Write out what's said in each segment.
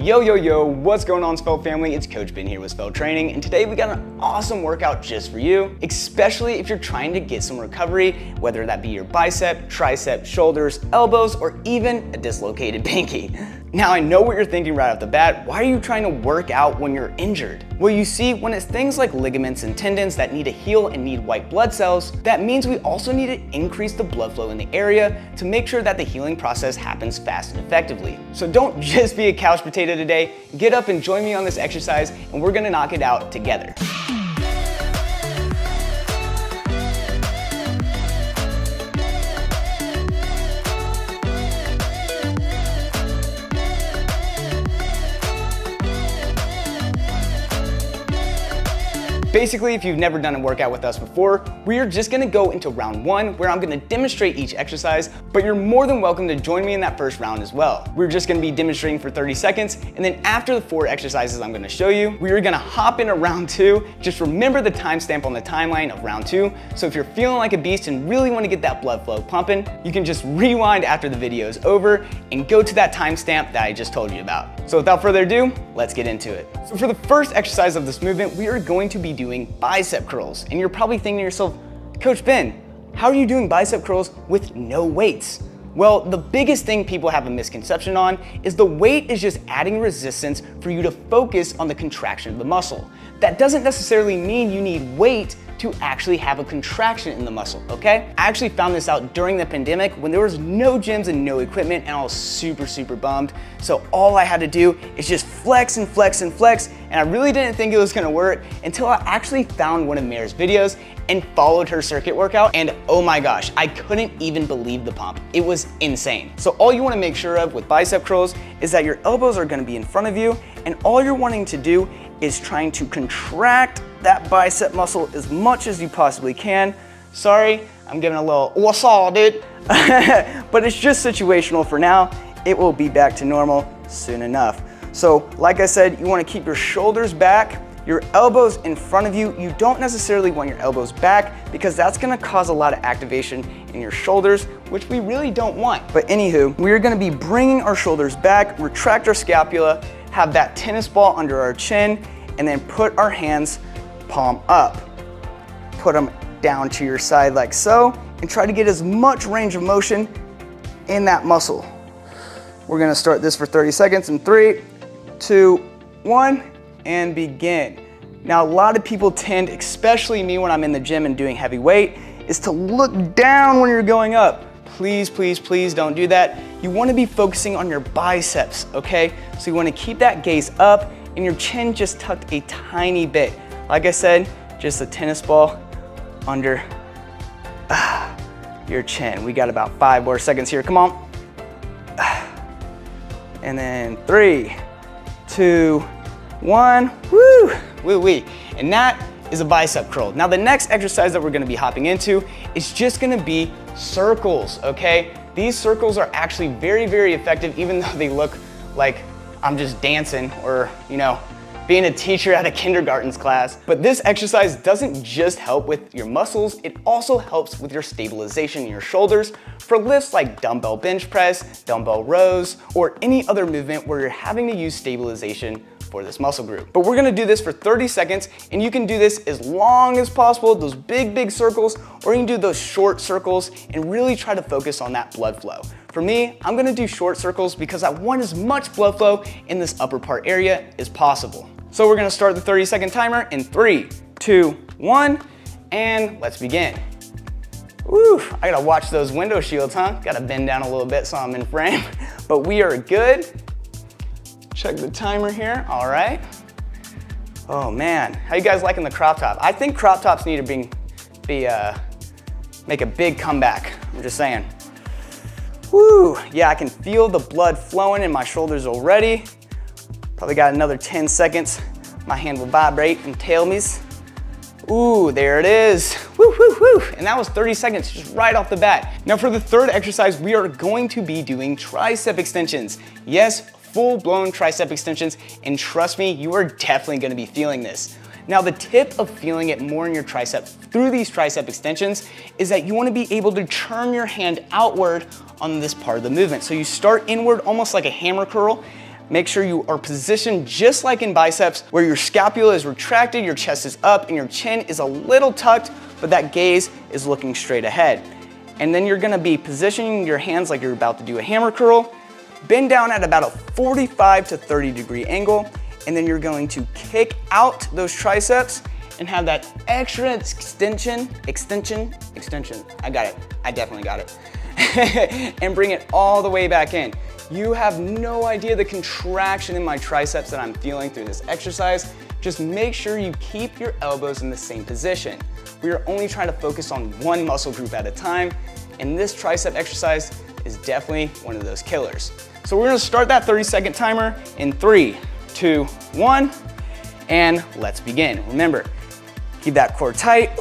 Yo, what's going on, Svelte family? It's Coach Ben here with Svelte Training, and today we got an awesome workout just for you, especially if you're trying to get some recovery, whether that be your bicep, tricep, shoulders, elbows, or even a dislocated pinky. Now, I know what you're thinking right off the bat. Why are you trying to work out when you're injured? Well, you see, when it's things like ligaments and tendons that need to heal and need white blood cells, that means we also need to increase the blood flow in the area to make sure that the healing process happens fast and effectively. So don't just be a couch potato today. Get up and join me on this exercise, and we're gonna knock it out together. Basically, if you've never done a workout with us before, we are just gonna go into round one, where I'm gonna demonstrate each exercise, but you're more than welcome to join me in that first round as well. We're just gonna be demonstrating for 30 seconds, and then after the 4 exercises I'm gonna show you, we are gonna hop into round 2. Just remember the timestamp on the timeline of round 2, so if you're feeling like a beast and really wanna get that blood flow pumping, you can just rewind after the video is over and go to that timestamp that I just told you about. So without further ado, let's get into it. So for the first exercise of this movement, we are going to be doing bicep curls. And you're probably thinking to yourself, Coach Ben, how are you doing bicep curls with no weights? Well, the biggest thing people have a misconception on is the weight is just adding resistance for you to focus on the contraction of the muscle. That doesn't necessarily mean you need weight to actually have a contraction in the muscle, okay? I actually found this out during the pandemic when there was no gyms and no equipment, and I was super bummed. So all I had to do is just flex and flex and flex, and I really didn't think it was gonna work until I actually found one of Mare's videos and followed her circuit workout, and oh my gosh, I couldn't even believe the pump. It was insane. So all you wanna make sure of with bicep curls is that your elbows are gonna be in front of you, and all you're wanting to do is trying to contract that bicep muscle as much as you possibly can. Sorry, I'm giving a little what's all, dude. But it's just situational for now. It will be back to normal soon enough. So like I said, you wanna keep your shoulders back, your elbows in front of you. You don't necessarily want your elbows back because that's gonna cause a lot of activation in your shoulders, which we really don't want. But anywho, we're gonna be bringing our shoulders back, retract our scapula, have that tennis ball under our chin, and then put our hands palm up. Put them down to your side like so, and try to get as much range of motion in that muscle. We're gonna start this for 30 seconds in 3, 2, 1, and begin. Now, a lot of people tend, especially me when I'm in the gym and doing heavy weight, is to look down when you're going up. Please don't do that. You wanna be focusing on your biceps, okay? So you wanna keep that gaze up and your chin just tucked a tiny bit. Like I said, just a tennis ball under your chin. We got about 5 more seconds here, come on. And then 3, 2, 1, woo-wee. And that is a bicep curl. Now the next exercise that we're gonna be hopping into is just gonna be circles, okay? These circles are actually very effective, even though they look like I'm just dancing or, you know, being a teacher at a kindergarten's class. But this exercise doesn't just help with your muscles, it also helps with your stabilization in your shoulders for lifts like dumbbell bench press, dumbbell rows, or any other movement where you're having to use stabilization for this muscle group. But we're gonna do this for 30 seconds, and you can do this as long as possible, those big circles, or you can do those short circles and really try to focus on that blood flow. For me, I'm gonna do short circles because I want as much blood flow in this upper part area as possible. So we're gonna start the 30-second timer in 3, 2, 1, and let's begin. Woo, I gotta watch those window shields, huh? Gotta bend down a little bit so I'm in frame, but we are good. Check the timer here, all right. Oh man, how you guys liking the crop top? I think crop tops need to make a big comeback, I'm just saying. Woo, yeah, I can feel the blood flowing in my shoulders already. Probably got another 10 seconds. My hand will vibrate and tell me. Ooh, there it is. Woo. And that was 30 seconds just right off the bat. Now for the third exercise, we are going to be doing tricep extensions. Yes, full-blown tricep extensions, and trust me, you are definitely gonna be feeling this. Now the tip of feeling it more in your tricep through these tricep extensions is that you want to be able to turn your hand outward on this part of the movement. So you start inward almost like a hammer curl, make sure you are positioned just like in biceps, where your scapula is retracted, your chest is up, and your chin is a little tucked, but that gaze is looking straight ahead. And then you're gonna be positioning your hands like you're about to do a hammer curl, bend down at about a 45 to 30 degree angle, and then you're going to kick out those triceps and have that extra extension. I got it, I definitely got it. And bring it all the way back in. You have no idea the contraction in my triceps that I'm feeling through this exercise. Just make sure you keep your elbows in the same position. We are only trying to focus on one muscle group at a time, and this tricep exercise is definitely one of those killers. So we're gonna start that 30-second timer in 3, 2, 1, and let's begin. Remember, keep that core tight,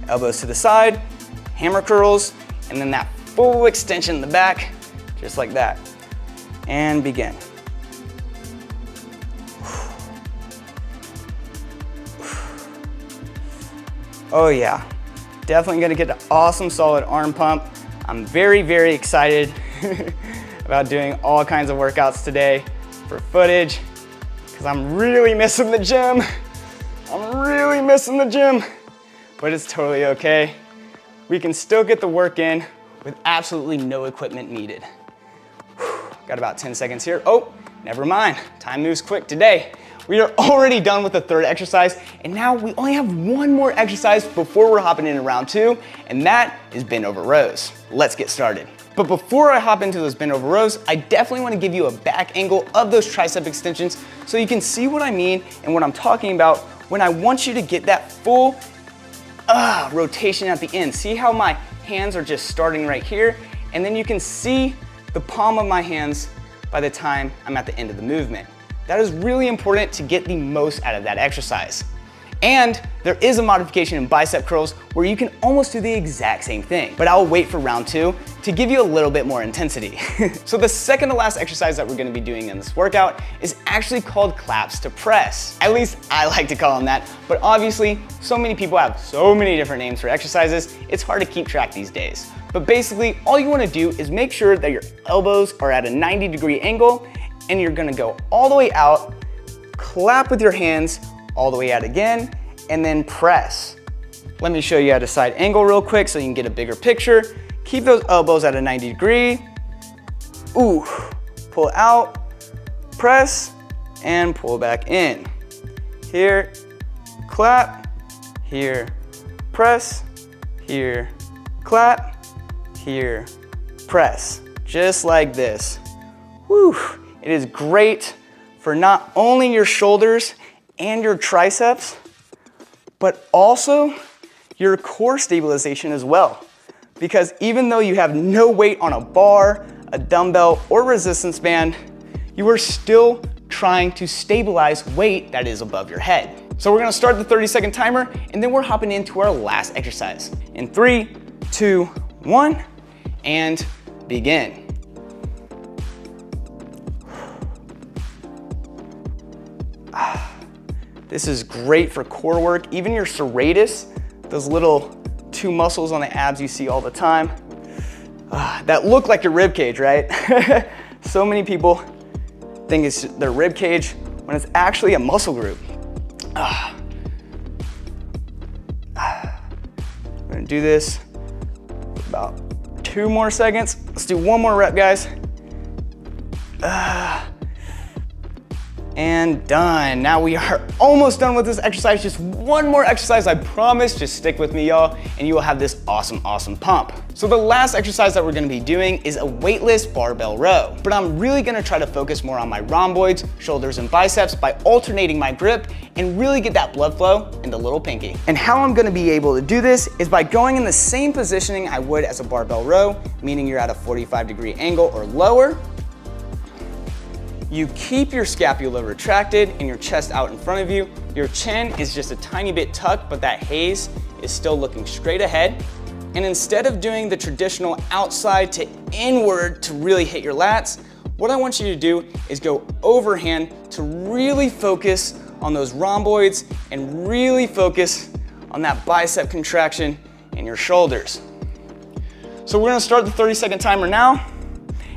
elbows to the side, hammer curls, and then that full extension in the back, just like that. And begin. Oh yeah, definitely gonna get an awesome solid arm pump. I'm very, very excited about doing all kinds of workouts today for footage, because I'm really missing the gym. But it's totally okay. We can still get the work in with absolutely no equipment needed. Got about 10 seconds here. Oh, never mind, time moves quick today. We are already done with the third exercise, and now we only have one more exercise before we're hopping into round 2, and that is bent over rows. Let's get started. But before I hop into those bent over rows, I definitely want to give you a back angle of those tricep extensions so you can see what I mean and what I'm talking about when I want you to get that full rotation at the end. See how my hands are just starting right here, and then you can see the palm of my hands by the time I'm at the end of the movement. That is really important to get the most out of that exercise. And there is a modification in bicep curls where you can almost do the exact same thing, but I'll wait for round 2 to give you a little bit more intensity. So the second to last exercise that we're gonna be doing in this workout is actually called claps to press. At least I like to call them that, but obviously so many people have so many different names for exercises, it's hard to keep track these days. But basically all you wanna do is make sure that your elbows are at a 90-degree angle, and you're gonna go all the way out, clap with your hands, all the way out again, and then press. Let me show you at a side angle real quick so you can get a bigger picture. Keep those elbows at a 90 degree. Ooh, pull out, press, and pull back in. Here, clap, here, press, here, clap, here, press. Just like this. Whew. It is great for not only your shoulders and your triceps, but also your core stabilization as well. Because even though you have no weight on a bar, a dumbbell, or resistance band, you are still trying to stabilize weight that is above your head. So we're gonna start the 30-second timer, and then we're hopping into our last exercise. In 3, 2, 1, and begin. This is great for core work, even your serratus, those little 2 muscles on the abs you see all the time, that look like your rib cage, right? So many people think it's their rib cage when it's actually a muscle group. I'm gonna do this for about 2 more seconds. Let's do 1 more rep, guys. And done. Now we are almost done with this exercise. Just 1 more exercise, I promise. Just stick with me, y'all, and you will have this awesome, awesome pump. So the last exercise that we're gonna be doing is a weightless barbell row, but I'm really gonna try to focus more on my rhomboids, shoulders, and biceps by alternating my grip and really get that blood flow in the little pinky. And how I'm gonna be able to do this is by going in the same positioning I would as a barbell row, meaning you're at a 45-degree angle or lower. You keep your scapula retracted and your chest out in front of you. Your chin is just a tiny bit tucked, but that haze is still looking straight ahead. And instead of doing the traditional outside to inward to really hit your lats, what I want you to do is go overhand to really focus on those rhomboids and really focus on that bicep contraction in your shoulders. So we're gonna start the 30-second timer now.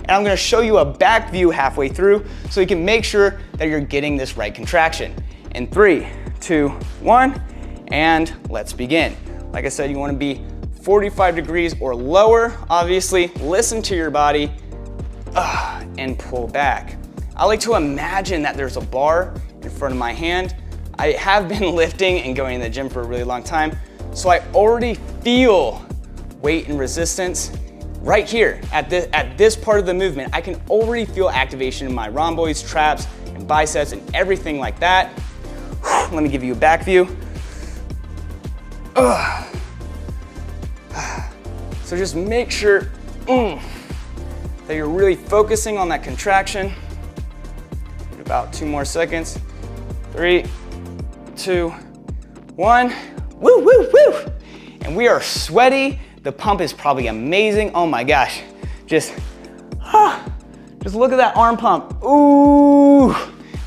and I'm gonna show you a back view halfway through so you can make sure that you're getting this right contraction. In 3, 2, 1, and let's begin. Like I said, you wanna be 45 degrees or lower. Obviously, listen to your body and pull back. I like to imagine that there's a bar in front of my hand. I have been lifting and going to the gym for a really long time, so I already feel weight and resistance right here at this part of the movement. I can already feel activation in my rhomboids, traps, and biceps and everything like that. Let me give you a back view. So just make sure that you're really focusing on that contraction. About 2 more seconds. 3, 2, 1. Woo, woo, woo. And we are sweaty. The pump is probably amazing. Oh my gosh. Just look at that arm pump. Ooh,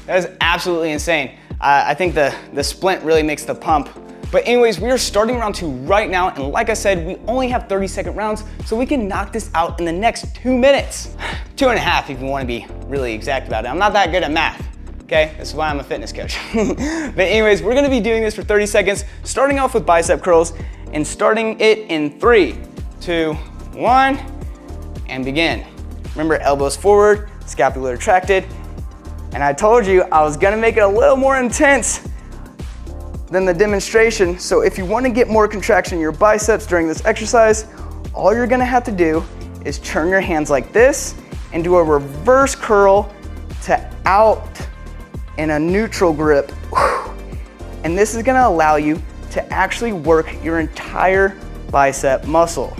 that is absolutely insane. I think the splint really makes the pump. But anyways, we are starting round 2 right now, and like I said, we only have 30-second rounds, so we can knock this out in the next 2 minutes. 2.5 if you want to be really exact about it. I'm not that good at math, okay? This is why I'm a fitness coach. But anyways, we're gonna be doing this for 30 seconds, starting off with bicep curls, and starting it in 3, 2, 1, and begin. Remember, elbows forward, scapula retracted, and I told you I was gonna make it a little more intense than the demonstration. So if you want to get more contraction in your biceps during this exercise, all you're gonna have to do is turn your hands like this and do a reverse curl to out in a neutral grip. And this is gonna allow you to actually work your entire bicep muscle.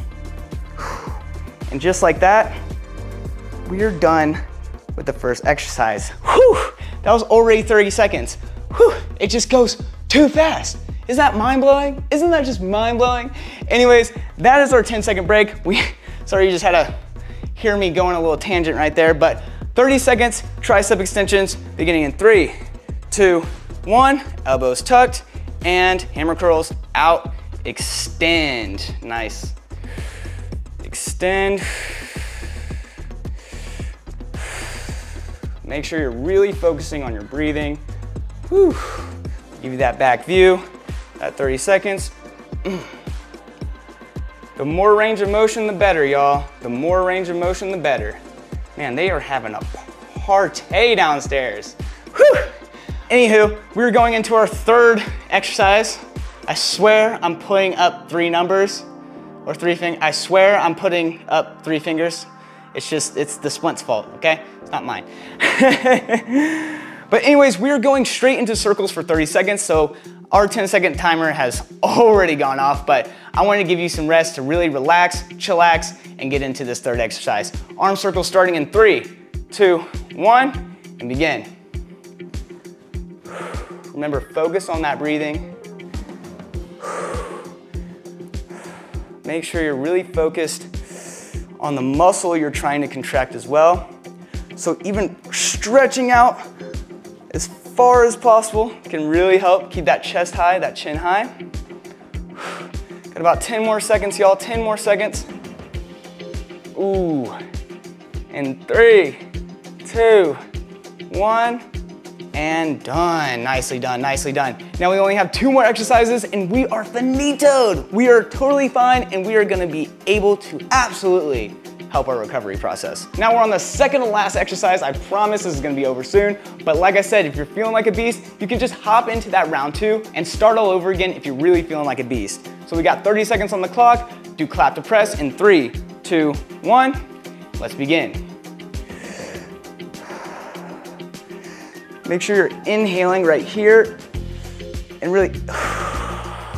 And just like that, we are done with the first exercise. Whew, that was already 30 seconds. Whew, it just goes too fast. Is that mind-blowing? Isn't that just mind-blowing? Anyways, that is our 10-second break. Sorry, you just had to hear me go on a little tangent right there, but 30 seconds, tricep extensions, beginning in 3, 2, 1, elbows tucked, and hammer curls out, extend. Nice. Extend. Make sure you're really focusing on your breathing. Whew. Give you that back view, that 30 seconds. The more range of motion, the better, y'all. The more range of motion, the better. Man, they are having a party downstairs. Whew. Anywho, we're going into our third exercise. I swear I'm putting up 3 numbers, or 3 fingers. I swear I'm putting up 3 fingers. It's the splint's fault, okay? It's not mine. But anyways, we're going straight into circles for 30 seconds, so our 10-second timer has already gone off, but I wanted to give you some rest to really relax, chillax, and get into this third exercise. Arm circles starting in 3, 2, 1, and begin. Remember, focus on that breathing. Make sure you're really focused on the muscle you're trying to contract as well. So even stretching out as far as possible can really help keep that chest high, that chin high. Got about 10 more seconds, y'all, 10 more seconds. Ooh, and 3, 2, 1, and done. Nicely done, nicely done. Now we only have 2 more exercises and we are finitoed. We are totally fine and we are gonna be able to absolutely help our recovery process. Now we're on the second to last exercise. I promise this is gonna be over soon, but like I said, if you're feeling like a beast, you can just hop into that round 2 and start all over again if you're really feeling like a beast. So we got 30 seconds on the clock. Do clap to press in 3, 2, 1. Let's begin. Make sure you're inhaling right here and really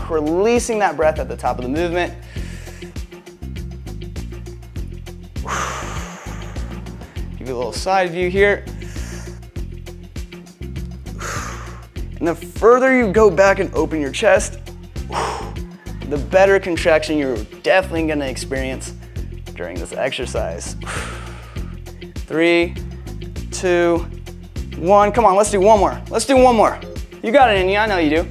releasing that breath at the top of the movement. Give you a little side view here. And the further you go back and open your chest, the better contraction you're definitely gonna experience during this exercise. 3, 2, 1. Come on, let's do one more. Let's do one more. You got it in you, I know you do.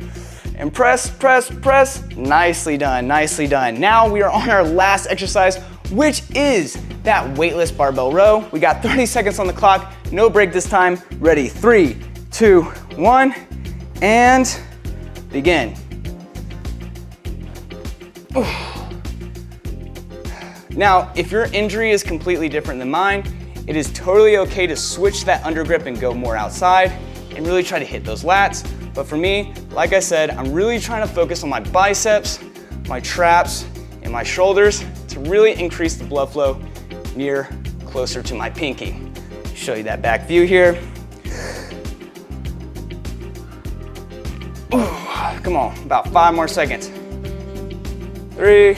And press, press, press. Nicely done, nicely done. Now we are on our last exercise, which is that weightless barbell row. We got 30 seconds on the clock, no break this time. Ready, 3, 2, 1, and begin. Now, if your injury is completely different than mine, it is totally okay to switch that undergrip and go more outside and really try to hit those lats. But for me, like I said, I'm really trying to focus on my biceps, my traps, and my shoulders to really increase the blood flow closer to my pinky. Show you that back view here. Ooh, come on, about 5 more seconds. 3,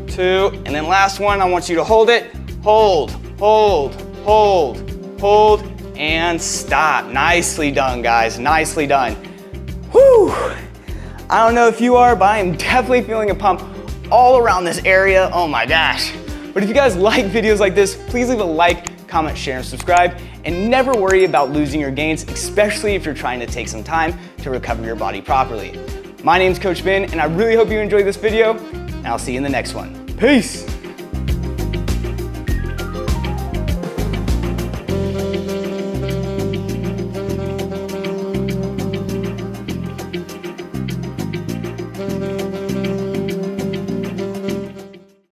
2, and then last one, I want you to hold it. Hold, hold, hold, hold, and stop. Nicely done, guys, nicely done. Whew. I don't know if you are, but I am definitely feeling a pump all around this area. Oh my gosh. But if you guys like videos like this, please leave a like, comment, share, and subscribe. And never worry about losing your gains, especially if you're trying to take some time to recover your body properly. My name's Coach Ben, and I really hope you enjoyed this video, and I'll see you in the next one. Peace.